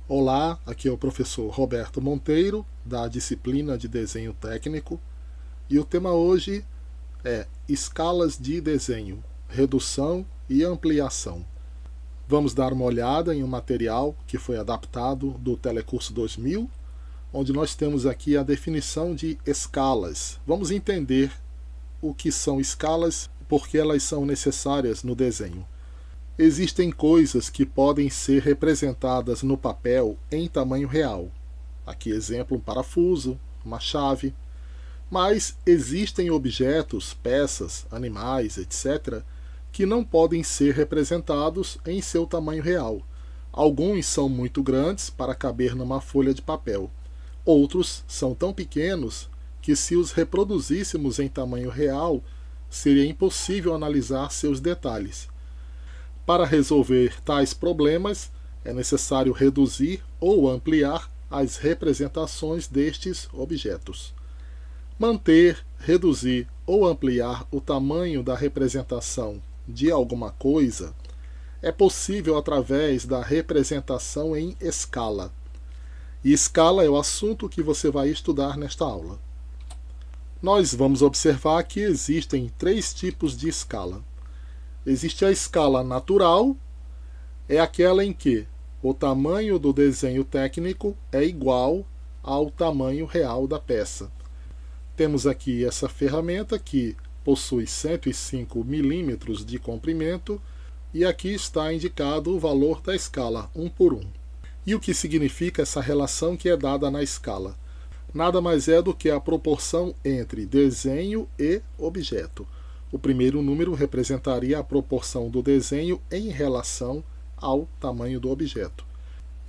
Olá, aqui é o professor Roberto Monteiro, da disciplina de Desenho Técnico, e o tema hoje é Escalas de Desenho, Redução e Ampliação. Vamos dar uma olhada em um material que foi adaptado do Telecurso 2000, onde nós temos aqui a definição de escalas. Vamos entender o que são escalas e por que elas são necessárias no desenho. Existem coisas que podem ser representadas no papel em tamanho real. Aqui exemplo, um parafuso, uma chave. Mas existem objetos, peças, animais, etc., que não podem ser representados em seu tamanho real. Alguns são muito grandes para caber numa folha de papel. Outros são tão pequenos que, se os reproduzíssemos em tamanho real, seria impossível analisar seus detalhes. Para resolver tais problemas, é necessário reduzir ou ampliar as representações destes objetos. Manter, reduzir ou ampliar o tamanho da representação de alguma coisa é possível através da representação em escala. E escala é o assunto que você vai estudar nesta aula. Nós vamos observar que existem 3 tipos de escala. Existe a escala natural, é aquela em que o tamanho do desenho técnico é igual ao tamanho real da peça. Temos aqui essa ferramenta que possui 105 milímetros de comprimento e aqui está indicado o valor da escala 1 por 1. E o que significa essa relação que é dada na escala? Nada mais é do que a proporção entre desenho e objeto. O primeiro número representaria a proporção do desenho em relação ao tamanho do objeto.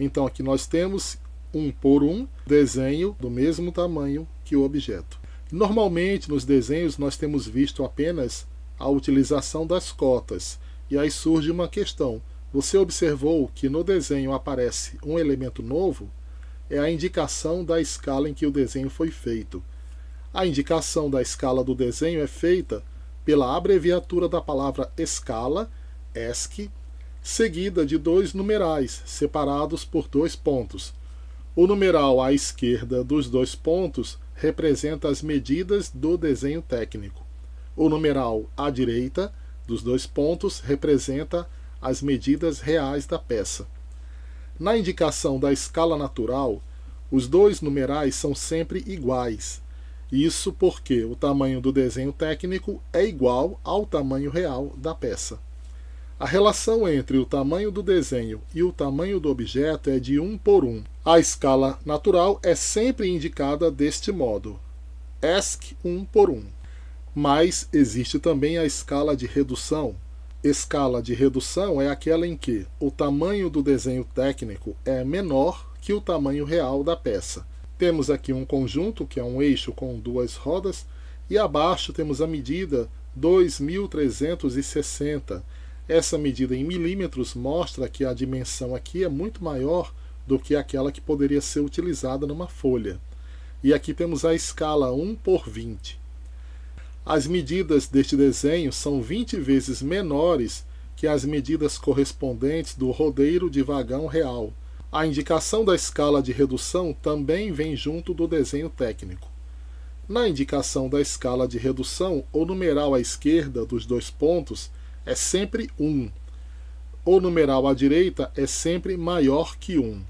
Então aqui nós temos 1 por 1, desenho do mesmo tamanho que o objeto. Normalmente nos desenhos nós temos visto apenas a utilização das cotas. E aí surge uma questão. Você observou que no desenho aparece um elemento novo? É a indicação da escala em que o desenho foi feito. A indicação da escala do desenho é feita pela abreviatura da palavra escala, ESC, seguida de 2 numerais, separados por 2 pontos. O numeral à esquerda dos 2 pontos representa as medidas do desenho técnico. O numeral à direita dos 2 pontos representa as medidas reais da peça. Na indicação da escala natural, os 2 numerais são sempre iguais. Isso porque o tamanho do desenho técnico é igual ao tamanho real da peça. A relação entre o tamanho do desenho e o tamanho do objeto é de 1 por 1. A escala natural é sempre indicada deste modo, ESC 1 por 1. Mas existe também a escala de redução. Escala de redução é aquela em que o tamanho do desenho técnico é menor que o tamanho real da peça. Temos aqui um conjunto, que é um eixo com 2 rodas, e abaixo temos a medida 2360. Essa medida em milímetros mostra que a dimensão aqui é muito maior do que aquela que poderia ser utilizada numa folha. E aqui temos a escala 1 por 20. As medidas deste desenho são 20 vezes menores que as medidas correspondentes do rodeiro de vagão real. A indicação da escala de redução também vem junto do desenho técnico. Na indicação da escala de redução, o numeral à esquerda dos 2 pontos é sempre 1. O numeral à direita é sempre maior que 1.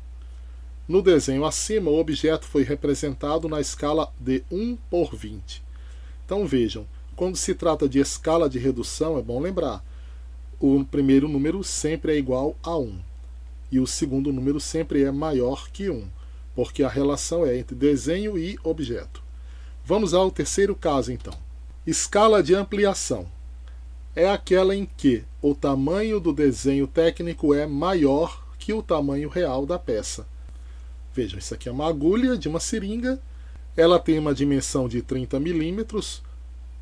No desenho acima, o objeto foi representado na escala de 1 por 20. Então vejam, quando se trata de escala de redução, é bom lembrar, o primeiro número sempre é igual a 1. E o segundo número sempre é maior que 1, porque a relação é entre desenho e objeto. Vamos ao terceiro caso, então. Escala de ampliação. É aquela em que o tamanho do desenho técnico é maior que o tamanho real da peça. Vejam, isso aqui é uma agulha de uma seringa. Ela tem uma dimensão de 30 milímetros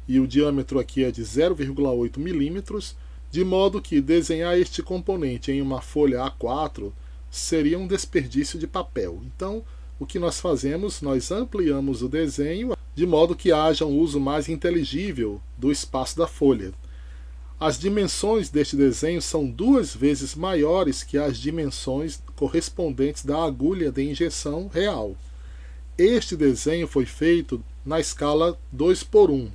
e o diâmetro aqui é de 0,8 milímetros. De modo que desenhar este componente em uma folha A4 seria um desperdício de papel. Então, o que nós fazemos? Nós ampliamos o desenho de modo que haja um uso mais inteligível do espaço da folha. as dimensões deste desenho são 2 vezes maiores que as dimensões correspondentes da agulha de injeção real. Este desenho foi feito na escala 2:1.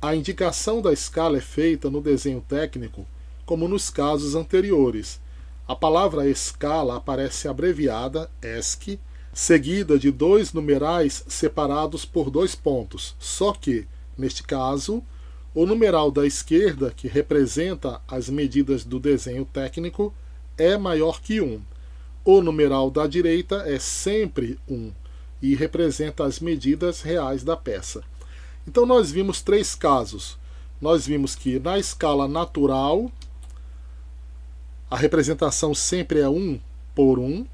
A indicação da escala é feita no desenho técnico, como nos casos anteriores. A palavra escala aparece abreviada ESC, seguida de 2 numerais separados por 2 pontos, só que, neste caso, o numeral da esquerda, que representa as medidas do desenho técnico, é maior que 1. O numeral da direita é sempre 1 e representa as medidas reais da peça. Então nós vimos 3 casos. Nós vimos que na escala natural, a representação sempre é 1:1,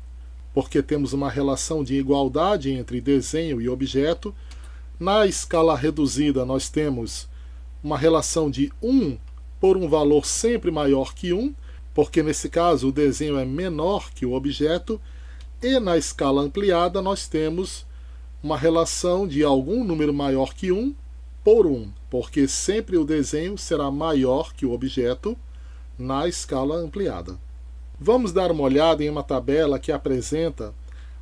porque temos uma relação de igualdade entre desenho e objeto. Na escala reduzida, nós temos uma relação de 1 por um valor sempre maior que 1, porque nesse caso o desenho é menor que o objeto. E na escala ampliada, nós temos uma relação de algum número maior que 1 por 1, porque sempre o desenho será maior que o objeto na escala ampliada. Vamos dar uma olhada em uma tabela que apresenta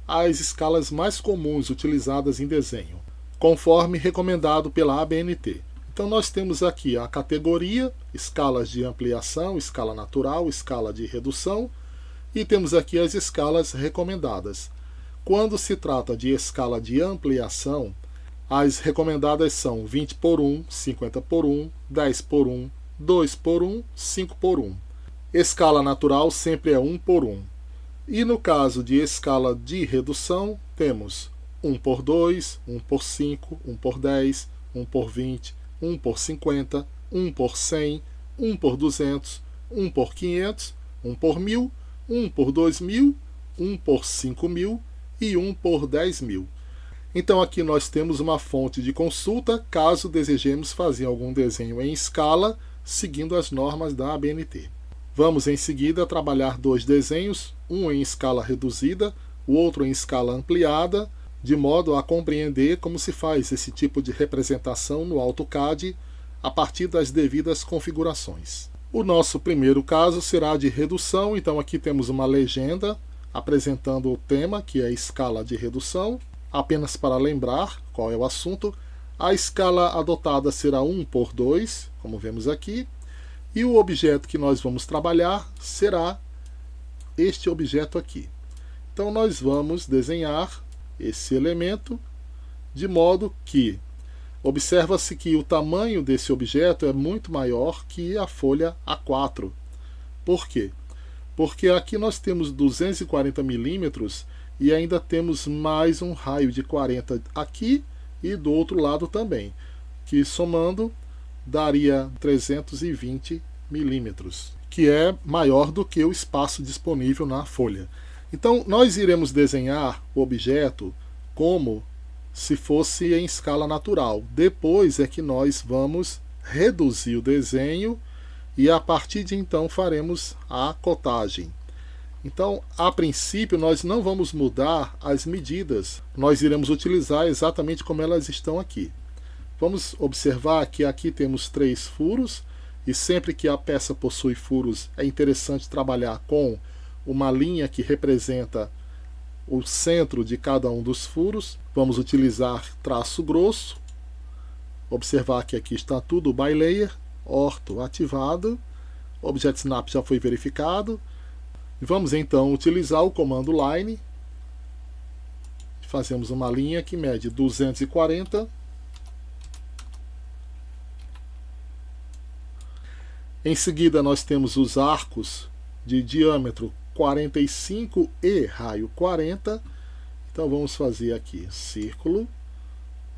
as escalas mais comuns utilizadas em desenho, conforme recomendado pela ABNT. Então nós temos aqui a categoria, escalas de ampliação, escala natural, escala de redução, e temos aqui as escalas recomendadas. Quando se trata de escala de ampliação, as recomendadas são 20:1, 50:1, 10:1, 2:1, 5:1. Escala natural sempre é 1:1. E no caso de escala de redução, temos 1:2, 1:5, 1:10, 1:20, 1:50, 1:100, 1:200, 1:500, 1:1000, 1:2000, 1:5000 e 1:10.000. Então aqui nós temos uma fonte de consulta caso desejemos fazer algum desenho em escala seguindo as normas da ABNT. Vamos em seguida trabalhar 2 desenhos, um em escala reduzida, o outro em escala ampliada, de modo a compreender como se faz esse tipo de representação no AutoCAD a partir das devidas configurações. O nosso primeiro caso será de redução, então aqui temos uma legenda apresentando o tema, que é a escala de redução. Apenas para lembrar qual é o assunto, a escala adotada será 1:2, como vemos aqui, e o objeto que nós vamos trabalhar será este objeto aqui. Então nós vamos desenhar esse elemento de modo que observa-se que o tamanho desse objeto é muito maior que a folha A4. Por quê? Porque aqui nós temos 240 milímetros e ainda temos mais um raio de 40 aqui e do outro lado também, que somando daria 320 milímetros, que é maior do que o espaço disponível na folha. Então nós iremos desenhar o objeto como se fosse em escala natural. Depois é que nós vamos reduzir o desenho e a partir de então faremos a cotagem. Então, a princípio, nós não vamos mudar as medidas. Nós iremos utilizar exatamente como elas estão aqui. Vamos observar que aqui temos 3 furos e sempre que a peça possui furos é interessante trabalhar com uma linha que representa o centro de cada um dos furos. Vamos utilizar traço grosso. Observar que aqui está tudo by layer, ortho ativado, Object Snap já foi verificado. Vamos então utilizar o comando line. Fazemos uma linha que mede 240. Em seguida nós temos os arcos de diâmetro 45 e raio 40. Então vamos fazer aqui círculo,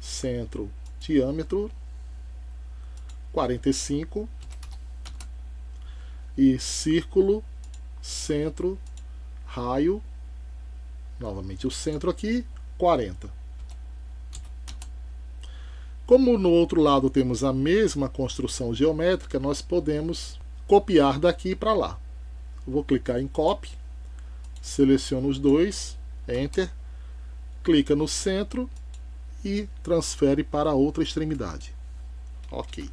centro, diâmetro 45 e círculo, centro, raio, novamente o centro aqui, 40. Como no outro lado temos a mesma construção geométrica, nós podemos copiar daqui para lá. Vou clicar em Copy, seleciono os dois, Enter, clica no centro e transfere para a outra extremidade. Ok.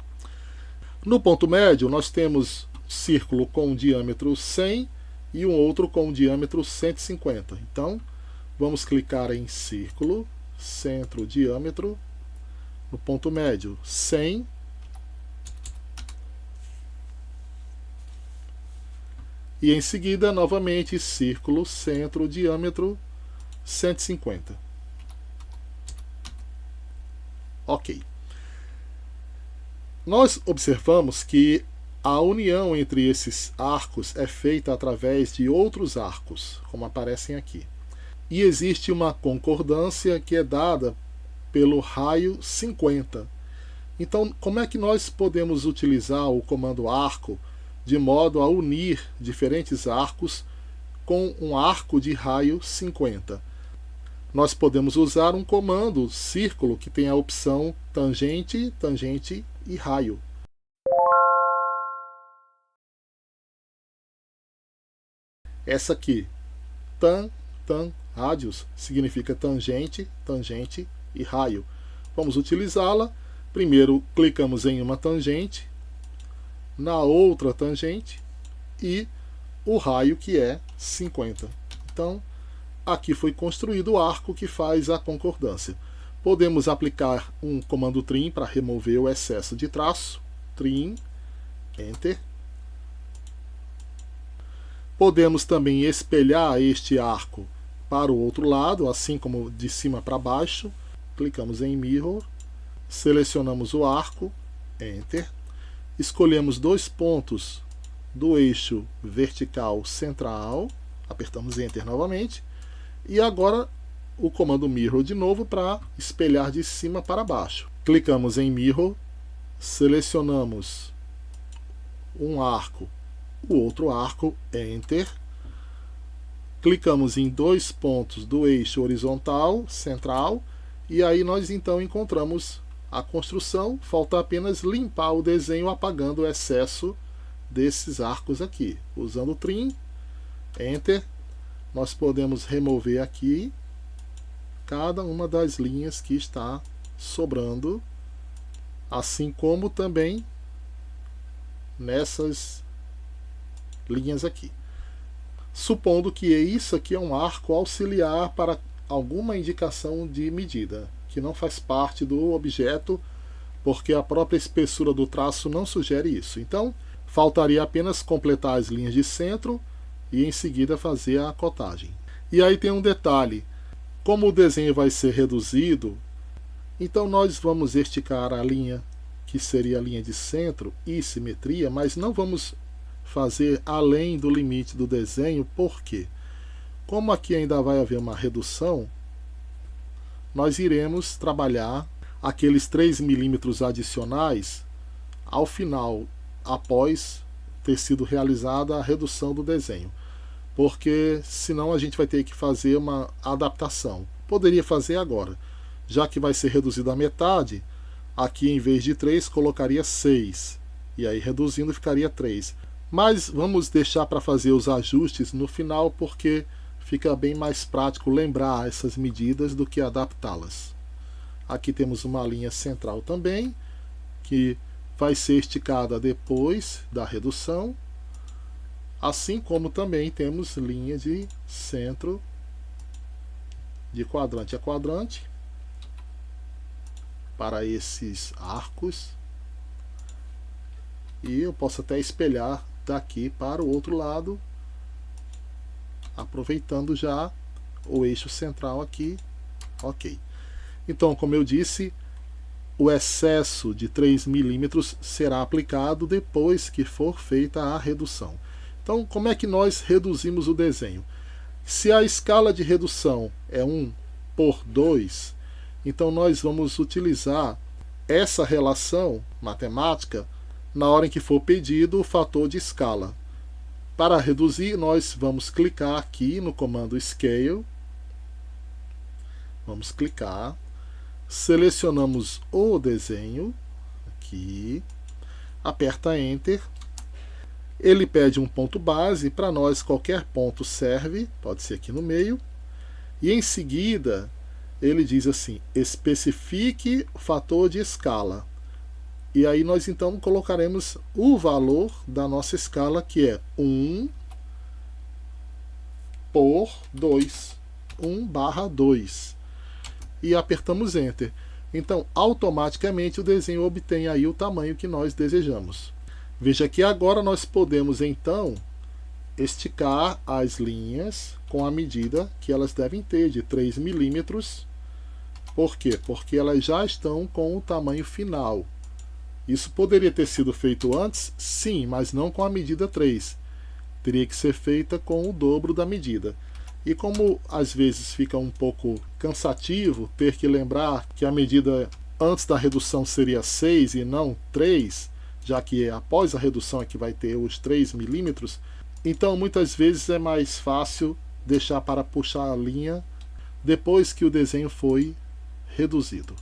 No ponto médio, nós temos círculo com diâmetro 100 e um outro com diâmetro 150. Então, vamos clicar em círculo, centro, diâmetro, no ponto médio 100, e em seguida, novamente, círculo, centro, diâmetro 150. Ok. Nós observamos que a união entre esses arcos é feita através de outros arcos, como aparecem aqui. E existe uma concordância que é dada pelo raio 50. Então, como é que nós podemos utilizar o comando arco de modo a unir diferentes arcos com um arco de raio 50? Nós podemos usar um comando círculo que tem a opção tangente, tangente e raio. Essa aqui, rádios, significa tangente, tangente e raio. Vamos utilizá-la. Primeiro clicamos em uma tangente, na outra tangente e o raio, que é 50. Então, aqui foi construído o arco que faz a concordância. Podemos aplicar um comando trim para remover o excesso de traço. Trim, Enter. Podemos também espelhar este arco para o outro lado, assim como de cima para baixo. Clicamos em Mirror, selecionamos o arco, Enter. Escolhemos 2 pontos do eixo vertical central, apertamos Enter novamente. E agora o comando Mirror de novo para espelhar de cima para baixo. Clicamos em Mirror, selecionamos um arco, o outro arco, Enter. Clicamos em 2 pontos do eixo horizontal central e aí nós então encontramos a construção. Falta apenas limpar o desenho apagando o excesso desses arcos aqui. Usando o Trim, Enter, nós podemos remover aqui cada uma das linhas que está sobrando, assim como também nessas linhas aqui. Supondo que isso aqui é um arco auxiliar para alguma indicação de medida, que não faz parte do objeto, porque a própria espessura do traço não sugere isso. Então, faltaria apenas completar as linhas de centro e em seguida fazer a acotagem. E aí tem um detalhe: como o desenho vai ser reduzido, então nós vamos esticar a linha que seria a linha de centro e simetria, mas não vamos fazer além do limite do desenho. Por quê? Como aqui ainda vai haver uma redução, nós iremos trabalhar aqueles 3 milímetros adicionais ao final, após ter sido realizada a redução do desenho, porque senão a gente vai ter que fazer uma adaptação. Poderia fazer agora, já que vai ser reduzido a metade, aqui em vez de 3 colocaria 6, e aí reduzindo ficaria 3. Mas vamos deixar para fazer os ajustes no final, porque fica bem mais prático lembrar essas medidas do que adaptá-las. Aqui temos uma linha central também, que vai ser esticada depois da redução, assim como também temos linha de centro de quadrante a quadrante para esses arcos, e eu posso até espelhar daqui para o outro lado, aproveitando já o eixo central aqui. Ok. Então, como eu disse, o excesso de 3 milímetros será aplicado depois que for feita a redução. Então, como é que nós reduzimos o desenho? Se a escala de redução é 1/2, então nós vamos utilizar essa relação matemática na hora em que for pedido o fator de escala. Para reduzir, nós vamos clicar aqui no comando Scale. Vamos clicar. Selecionamos o desenho. Aqui. Aperta Enter. Ele pede um ponto base. Para nós, qualquer ponto serve. Pode ser aqui no meio. E em seguida, ele diz assim: especifique o fator de escala. E aí nós então colocaremos o valor da nossa escala, que é 1 por 2, 1/2. E apertamos Enter. Então, automaticamente o desenho obtém aí o tamanho que nós desejamos. Veja que agora nós podemos então esticar as linhas com a medida que elas devem ter, de 3 milímetros. Por quê? Porque elas já estão com o tamanho final. Isso poderia ter sido feito antes? Sim, mas não com a medida 3. Teria que ser feita com o dobro da medida. E como às vezes fica um pouco cansativo ter que lembrar que a medida antes da redução seria 6 e não 3, já que após a redução é que vai ter os 3 milímetros, então muitas vezes é mais fácil deixar para puxar a linha depois que o desenho foi reduzido.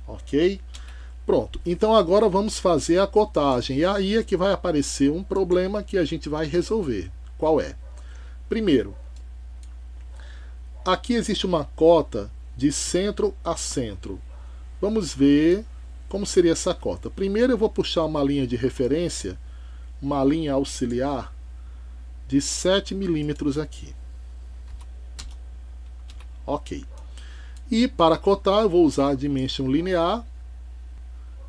Ok? Pronto, então agora vamos fazer a cotagem. E aí é que vai aparecer um problema que a gente vai resolver. Qual é? Primeiro, aqui existe uma cota de centro a centro. Vamos ver como seria essa cota. Primeiro eu vou puxar uma linha de referência, uma linha auxiliar de 7 milímetros aqui. Ok. E para cotar eu vou usar a Dimension linear,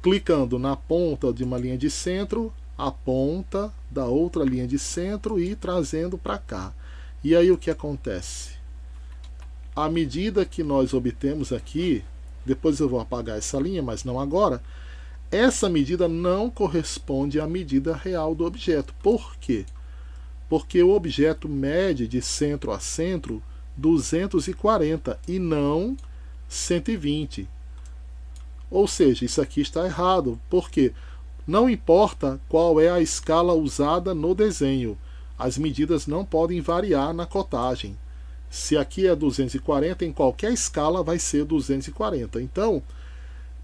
clicando na ponta de uma linha de centro, a ponta da outra linha de centro e trazendo para cá. E aí o que acontece? A medida que nós obtemos aqui, depois eu vou apagar essa linha, mas não agora, essa medida não corresponde à medida real do objeto. Por quê? Porque o objeto mede de centro a centro 240 e não 120. Ou seja, isso aqui está errado. Por quê? Não importa qual é a escala usada no desenho, as medidas não podem variar na cotagem. Se aqui é 240, em qualquer escala vai ser 240. Então,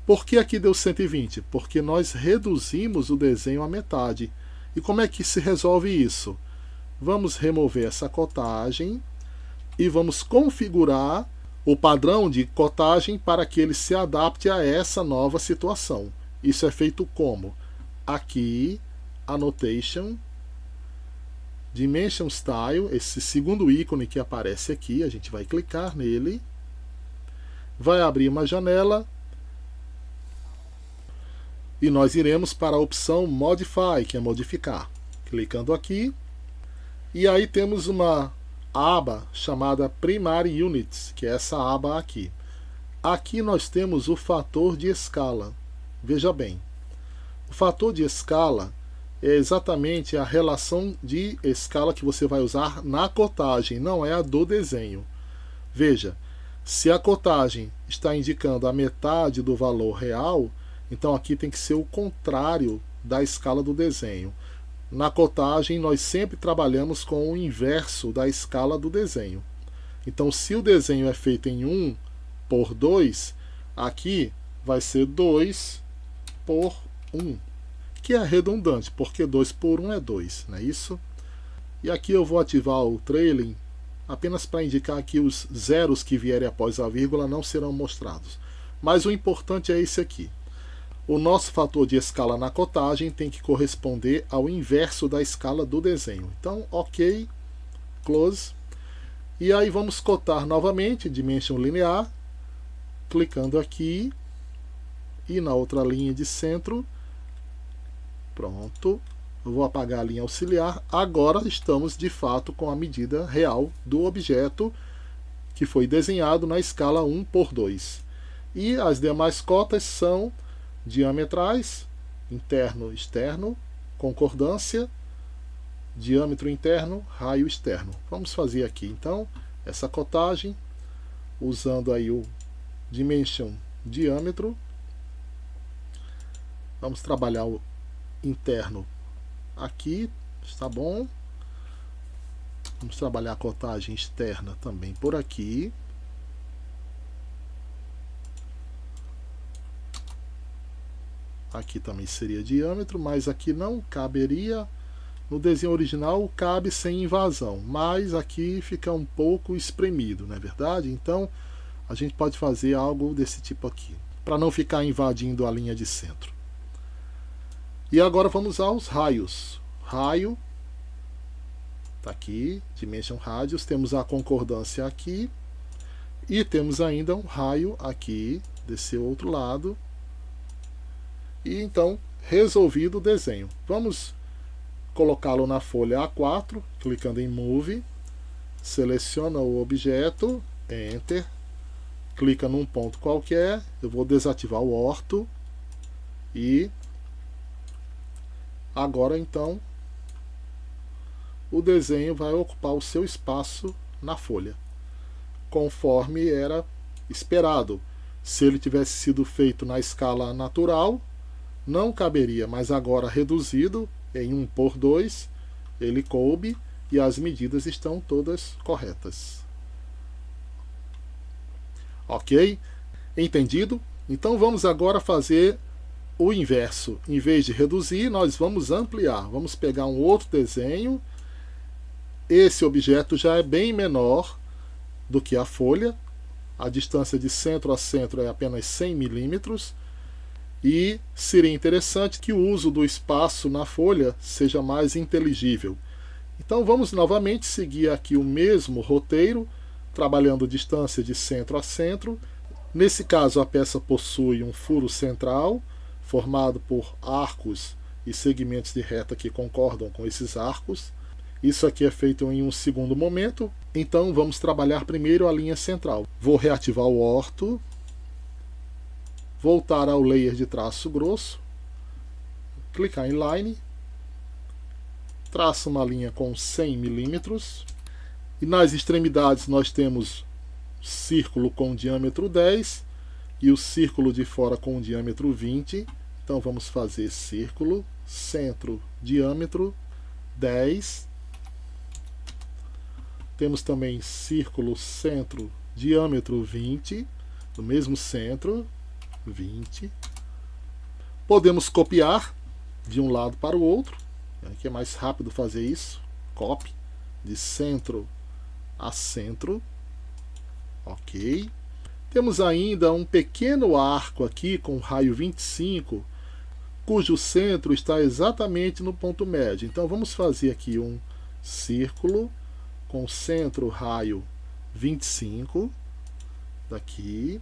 por que aqui deu 120? Porque nós reduzimos o desenho à metade. E como é que se resolve isso? Vamos remover essa cotagem e vamos configurar o padrão de cotagem para que ele se adapte a essa nova situação. Isso é feito como? Aqui, Annotation, Dimension Style, esse segundo ícone que aparece aqui, a gente vai clicar nele, vai abrir uma janela e nós iremos para a opção Modify, que é modificar. Clicando aqui, e aí temos uma aba chamada Primary Units, que é essa aba aqui. Aqui nós temos o fator de escala. Veja bem, o fator de escala é exatamente a relação de escala que você vai usar na cotagem, não é a do desenho. Veja, se a cotagem está indicando a metade do valor real, então aqui tem que ser o contrário da escala do desenho. Na cotagem, nós sempre trabalhamos com o inverso da escala do desenho. Então, se o desenho é feito em 1 por 2, aqui vai ser 2 por 1, que é redundante, porque 2 por 1 é 2, não é isso? E aqui eu vou ativar o trailing apenas para indicar que os zeros que vierem após a vírgula não serão mostrados. Mas o importante é esse aqui. O nosso fator de escala na cotagem tem que corresponder ao inverso da escala do desenho. Então, ok, close. E aí vamos cotar novamente, Dimension linear, clicando aqui e na outra linha de centro. Pronto, eu vou apagar a linha auxiliar. Agora estamos de fato com a medida real do objeto que foi desenhado na escala 1 por 2. E as demais cotas são diametrais, interno, externo, concordância, diâmetro interno, raio externo. Vamos fazer aqui então essa cotagem usando aí o Dimension diâmetro. Vamos trabalhar o interno aqui, está bom. Vamos trabalhar a cotagem externa também por aqui. Aqui também seria diâmetro, mas aqui não caberia. No desenho original cabe sem invasão, mas aqui fica um pouco espremido, não é verdade? Então a gente pode fazer algo desse tipo aqui. para não ficar invadindo a linha de centro. E agora vamos aos raios. Raio, está aqui, Dimension Radius, temos a concordância aqui, e temos ainda um raio aqui, desse outro lado. E então, resolvido o desenho. Vamos colocá-lo na folha A4, clicando em Move, seleciona o objeto, Enter, clica num ponto qualquer, eu vou desativar o orto, e agora então o desenho vai ocupar o seu espaço na folha, conforme era esperado. Se ele tivesse sido feito na escala natural, não caberia, mas agora reduzido em 1:2, ele coube e as medidas estão todas corretas. Ok? Entendido? Então vamos agora fazer o inverso. Em vez de reduzir, nós vamos ampliar. Vamos pegar um outro desenho. Esse objeto já é bem menor do que a folha. A distância de centro a centro é apenas 100 milímetros. E seria interessante que o uso do espaço na folha seja mais inteligível. Então vamos novamente seguir aqui o mesmo roteiro, trabalhando distância de centro a centro. Nesse caso, a peça possui um furo central, formado por arcos e segmentos de reta que concordam com esses arcos. Isso aqui é feito em um segundo momento. Então vamos trabalhar primeiro a linha central. Vou reativar o orto, voltar ao layer de traço grosso, clicar em Line, traço uma linha com 100 milímetros, e nas extremidades nós temos círculo com diâmetro 10 e o círculo de fora com diâmetro 20. Então vamos fazer círculo, centro, diâmetro 10. Temos também círculo, centro, diâmetro 20, do mesmo centro, 20. Podemos copiar de um lado para o outro, que é mais rápido fazer isso. Copy de centro a centro. Ok. Temos ainda um pequeno arco aqui com raio 25, cujo centro está exatamente no ponto médio. Então vamos fazer aqui um círculo com centro raio 25 daqui.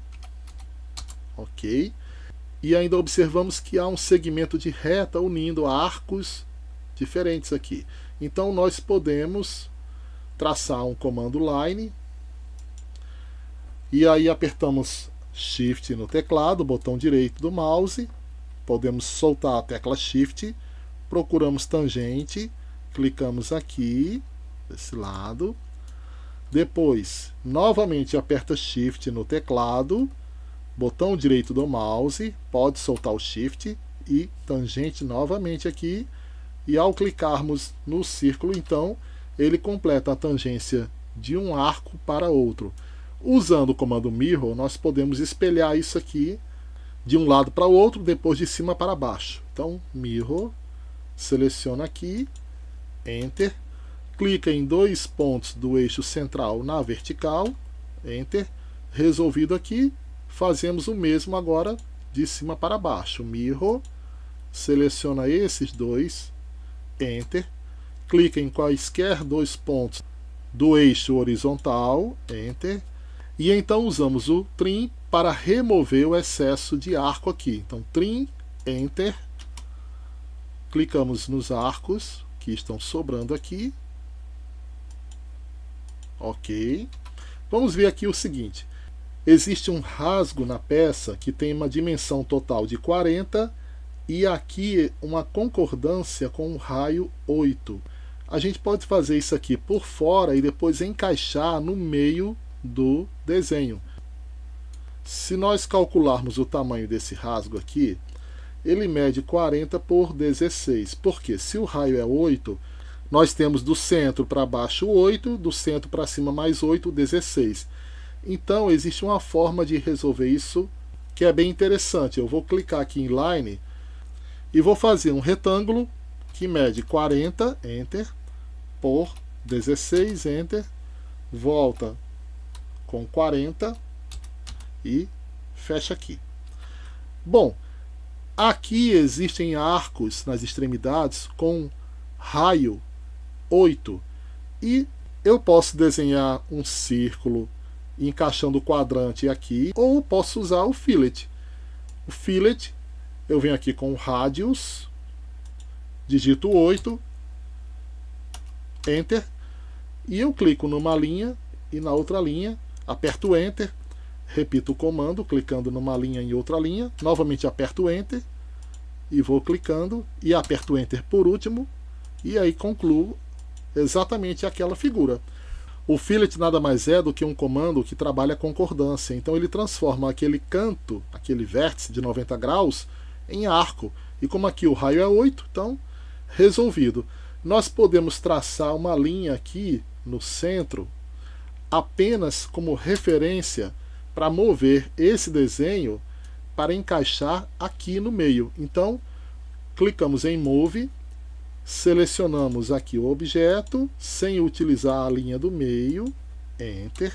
Ok. E ainda observamos que há um segmento de reta unindo arcos diferentes aqui. Então nós podemos traçar um comando line, e aí apertamos Shift no teclado, botão direito do mouse, podemos soltar a tecla Shift, procuramos tangente, clicamos aqui, desse lado, depois novamente aperta Shift no teclado, botão direito do mouse, pode soltar o Shift e tangente novamente aqui, e ao clicarmos no círculo, então, ele completa a tangência de um arco para outro. Usando o comando Mirror, nós podemos espelhar isso aqui de um lado para o outro, depois de cima para baixo. Então, Mirror, seleciona aqui, Enter, clica em dois pontos do eixo central na vertical, Enter, resolvido aqui, fazemos o mesmo agora de cima para baixo. Mirror, seleciona esses dois, Enter, clica em quaisquer dois pontos do eixo horizontal, Enter, e então usamos o Trim para remover o excesso de arco aqui. Então, Trim, Enter, clicamos nos arcos que estão sobrando aqui. Ok. Vamos ver aqui o seguinte. Existe um rasgo na peça que tem uma dimensão total de 40 e aqui uma concordância com o raio 8. A gente pode fazer isso aqui por fora e depois encaixar no meio do desenho. Se nós calcularmos o tamanho desse rasgo aqui, ele mede 40 por 16. Porque se o raio é 8, nós temos do centro para baixo 8, do centro para cima mais 8, 16. Então existe uma forma de resolver isso que é bem interessante. Eu vou clicar aqui em Line e vou fazer um retângulo que mede 40, Enter, por 16, Enter, volta com 40 e fecha aqui. Bom, aqui existem arcos nas extremidades com raio 8 e eu posso desenhar um círculo encaixando o quadrante aqui, ou posso usar o fillet. O fillet, eu venho aqui com o radius, digito 8, Enter, e eu clico numa linha e na outra linha, aperto Enter, repito o comando, clicando numa linha e outra linha, novamente aperto Enter, e vou clicando, e aperto Enter por último, e aí concluo exatamente aquela figura. O fillet nada mais é do que um comando que trabalha a concordância. Então ele transforma aquele canto, aquele vértice de 90 graus, em arco. E como aqui o raio é 8, então resolvido. Nós podemos traçar uma linha aqui no centro apenas como referência para mover esse desenho para encaixar aqui no meio. Então clicamos em Move, selecionamos aqui o objeto, sem utilizar a linha do meio, Enter.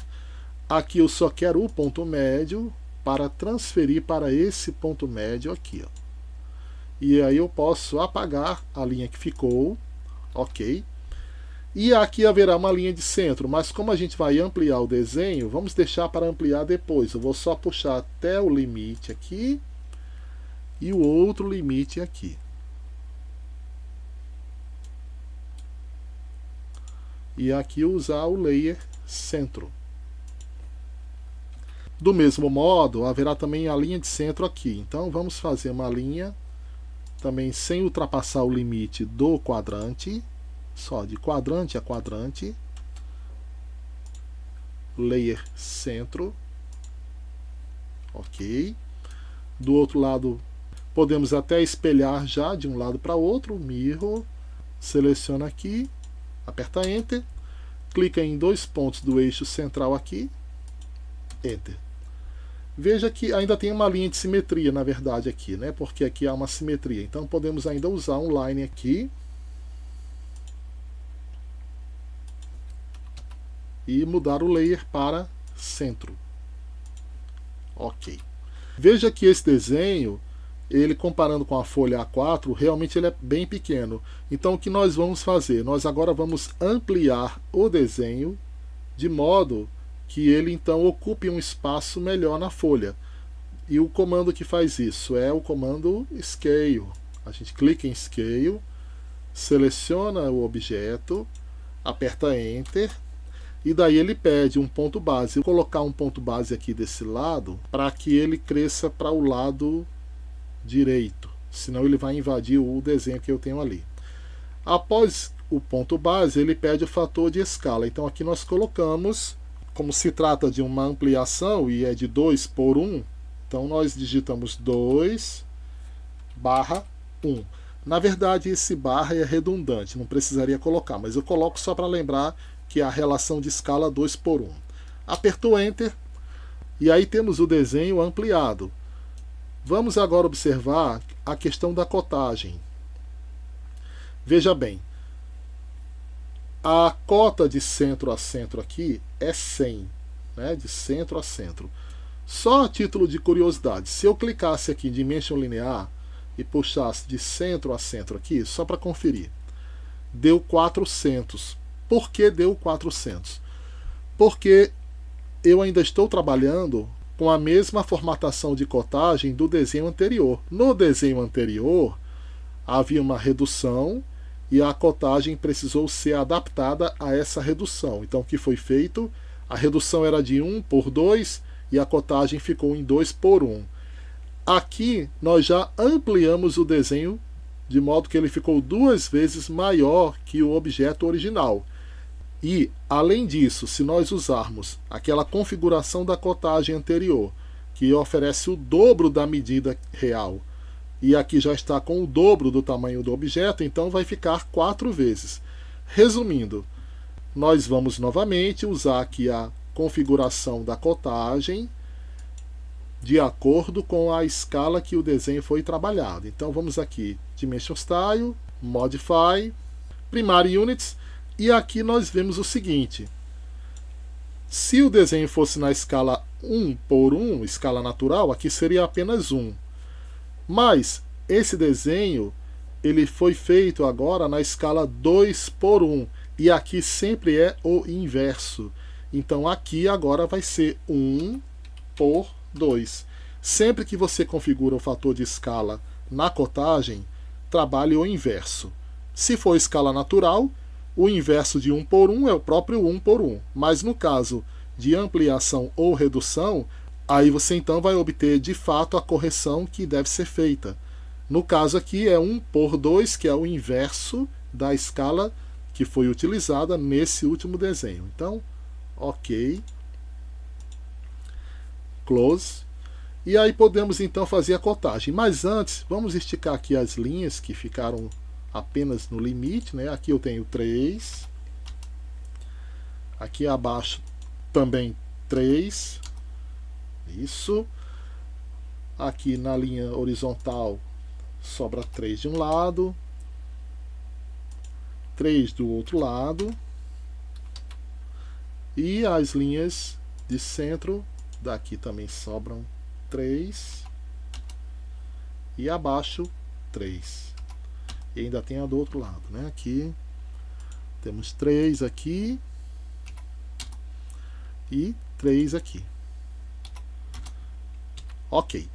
Aqui eu só quero o ponto médio para transferir para esse ponto médio aqui. Ó. E aí eu posso apagar a linha que ficou, ok. E aqui haverá uma linha de centro, mas como a gente vai ampliar o desenho, vamos deixar para ampliar depois. Eu vou só puxar até o limite aqui e o outro limite aqui. E aqui usar o layer centro. Do mesmo modo, haverá também a linha de centro aqui. Então vamos fazer uma linha também sem ultrapassar o limite do quadrante, só de quadrante a quadrante. Layer centro. Ok. Do outro lado, podemos até espelhar já de um lado para o outro. Mirror. Seleciona aqui. Aperta Enter, clica em dois pontos do eixo central aqui, Enter. Veja que ainda tem uma linha de simetria, na verdade, aqui, né? Porque aqui há uma simetria. Então podemos ainda usar um line aqui e mudar o layer para centro. Ok. Veja que esse desenho, ele comparando com a folha A4, realmente ele é bem pequeno. Então o que nós vamos fazer? Nós agora vamos ampliar o desenho de modo que ele então ocupe um espaço melhor na folha. E o comando que faz isso é o comando Scale. A gente clica em Scale, seleciona o objeto, aperta Enter, e daí ele pede um ponto base. Eu vou colocar um ponto base aqui desse lado para que ele cresça para o lado direito, senão ele vai invadir o desenho que eu tenho ali. Após o ponto base, ele pede o fator de escala. Então aqui nós colocamos, como se trata de uma ampliação e é de 2 por 1, então nós digitamos 2/1. Na verdade esse barra é redundante, não precisaria colocar, mas eu coloco só para lembrar que é a relação de escala 2 por 1. Apertou Enter e aí temos o desenho ampliado. Vamos agora observar a questão da cotagem. Veja bem, a cota de centro a centro aqui é 100, né, de centro a centro. Só a título de curiosidade, se eu clicasse aqui em Dimension Linear e puxasse de centro a centro aqui, só para conferir, deu 400. Por que deu 400? Porque eu ainda estou trabalhando com a mesma formatação de cotagem do desenho anterior. No desenho anterior, havia uma redução e a cotagem precisou ser adaptada a essa redução. Então, o que foi feito? A redução era de 1 por 2 e a cotagem ficou em 2 por 1. Aqui, nós já ampliamos o desenho de modo que ele ficou 2 vezes maior que o objeto original. E, além disso, se nós usarmos aquela configuração da cotagem anterior, que oferece o dobro da medida real, e aqui já está com o dobro do tamanho do objeto, então vai ficar 4 vezes. Resumindo, nós vamos novamente usar aqui a configuração da cotagem de acordo com a escala que o desenho foi trabalhado. Então vamos aqui, Dimension Style, Modify, Primary Units, e aqui nós vemos o seguinte: se o desenho fosse na escala 1 por 1, escala natural, aqui seria apenas 1. Mas esse desenho ele foi feito agora na escala 2:1 e aqui sempre é o inverso. Então aqui agora vai ser 1/2. Sempre que você configura o fator de escala na cotagem, trabalhe o inverso. Se for escala natural, o inverso de 1/1 é o próprio 1/1. Mas no caso de ampliação ou redução, aí você então vai obter de fato a correção que deve ser feita. No caso aqui é 1/2, que é o inverso da escala que foi utilizada nesse último desenho. Então, ok, close. E aí podemos então fazer a cotagem. Mas antes, vamos esticar aqui as linhas que ficaram apenas no limite, né? Aqui eu tenho 3. Aqui abaixo também 3. Isso. Aqui na linha horizontal sobra 3 de um lado, 3 do outro lado. E as linhas de centro daqui também sobram 3. E abaixo 3. E ainda tem a do outro lado, né? Aqui temos 3 aqui e 3 aqui. Ok.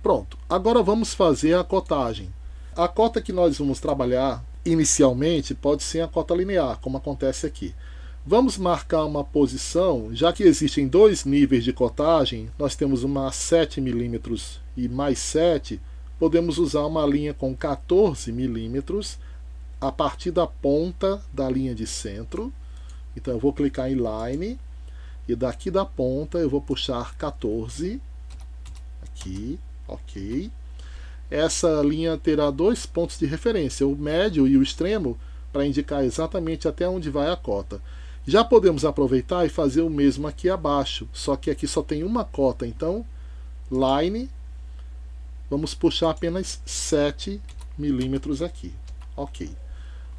Pronto. Agora vamos fazer a cotagem. A cota que nós vamos trabalhar inicialmente pode ser a cota linear, como acontece aqui. Vamos marcar uma posição, já que existem dois níveis de cotagem, nós temos uma 7 mm e mais 7, podemos usar uma linha com 14 mm a partir da ponta da linha de centro. Então eu vou clicar em Line e daqui da ponta eu vou puxar 14 aqui, ok. Essa linha terá dois pontos de referência, o médio e o extremo, para indicar exatamente até onde vai a cota. Já podemos aproveitar e fazer o mesmo aqui abaixo, só que aqui só tem uma cota, então Line, vamos puxar apenas 7 milímetros aqui, ok.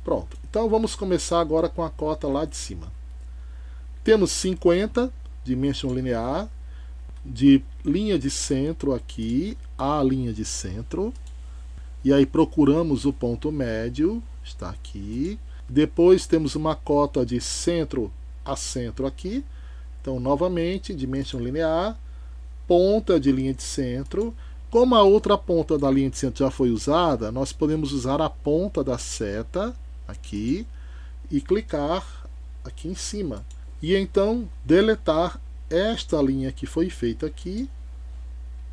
Pronto, então vamos começar agora com a cota lá de cima. Temos 50, Dimension linear, de linha de centro aqui, a linha de centro, e aí procuramos o ponto médio, está aqui. Depois temos uma cota de centro a centro aqui, então novamente Dimension linear, ponta de linha de centro. Como a outra ponta da linha de centro já foi usada, nós podemos usar a ponta da seta aqui e clicar aqui em cima. E então deletar esta linha que foi feita aqui,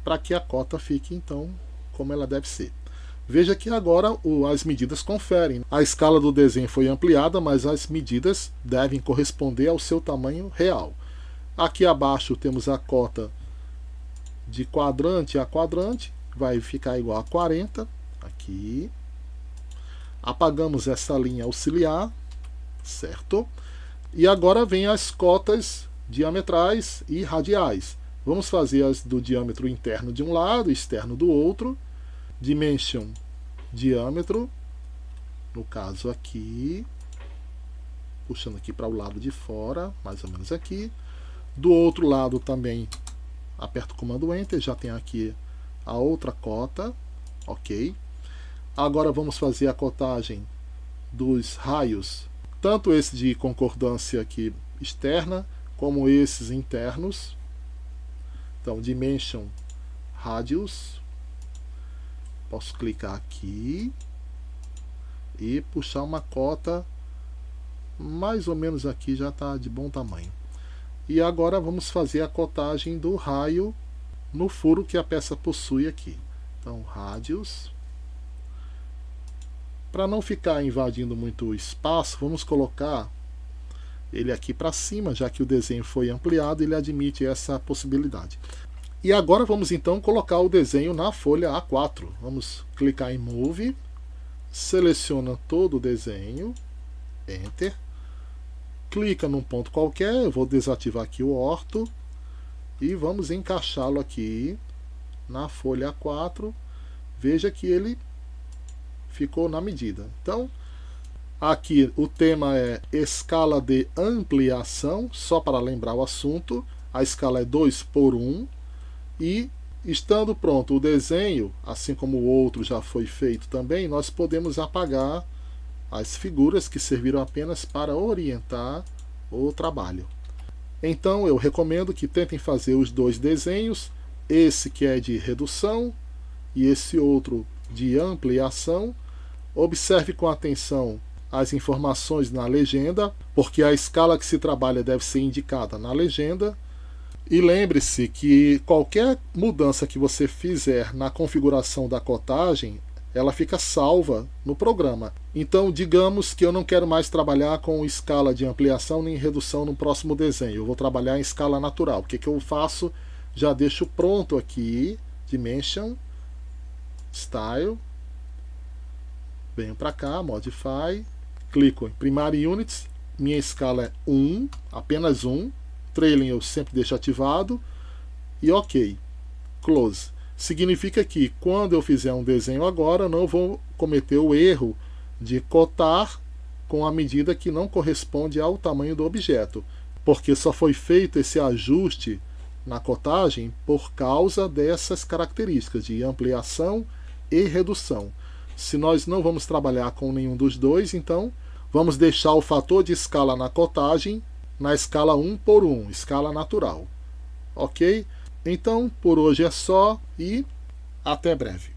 para que a cota fique então como ela deve ser. Veja que agora as medidas conferem. A escala do desenho foi ampliada, mas as medidas devem corresponder ao seu tamanho real. Aqui abaixo temos a cota de quadrante a quadrante, vai ficar igual a 40, aqui. Apagamos essa linha auxiliar, certo? E agora vem as cotas diametrais e radiais. Vamos fazer as do diâmetro interno de um lado, externo do outro. Dimension, diâmetro, no caso aqui, puxando aqui para o lado de fora, mais ou menos aqui. Do outro lado também, aperto o comando Enter, já tem aqui a outra cota, ok. Agora vamos fazer a cotagem dos raios, tanto esse de concordância aqui externa, como esses internos. Então, Dimension, Radius, posso clicar aqui e puxar uma cota, mais ou menos aqui já está de bom tamanho. E agora vamos fazer a cotagem do raio no furo que a peça possui aqui. Então, Radius. Para não ficar invadindo muito espaço, vamos colocar ele aqui para cima, já que o desenho foi ampliado, ele admite essa possibilidade. E agora vamos então colocar o desenho na folha A4. Vamos clicar em Move, seleciona todo o desenho, Enter, clica num ponto qualquer, eu vou desativar aqui o orto, e vamos encaixá-lo aqui na folha A4. Veja que ele ficou na medida. Então, aqui o tema é escala de ampliação, só para lembrar o assunto. A escala é 2:1 e Estando pronto o desenho, assim como o outro já foi feito também, nós podemos apagar as figuras que serviram apenas para orientar o trabalho. Então eu recomendo que tentem fazer os dois desenhos, esse que é de redução e esse outro de ampliação. Observe com atenção as informações na legenda, porque a escala que se trabalha deve ser indicada na legenda. E lembre-se que qualquer mudança que você fizer na configuração da cotagem, ela fica salva no programa. Então, digamos que eu não quero mais trabalhar com escala de ampliação nem redução no próximo desenho. Eu vou trabalhar em escala natural. O que eu faço? Já deixo pronto aqui, Dimension, Style. Venho para cá, Modify, clico em Primary Units. Minha escala é 1, apenas 1. Trailing eu sempre deixo ativado. E OK. Close. Significa que quando eu fizer um desenho agora, não vou cometer o erro de cotar com a medida que não corresponde ao tamanho do objeto, porque só foi feito esse ajuste na cotagem por causa dessas características de ampliação e redução. Se nós não vamos trabalhar com nenhum dos dois, então vamos deixar o fator de escala na cotagem na escala 1 por 1, escala natural. Ok? Então, por hoje é só e até breve.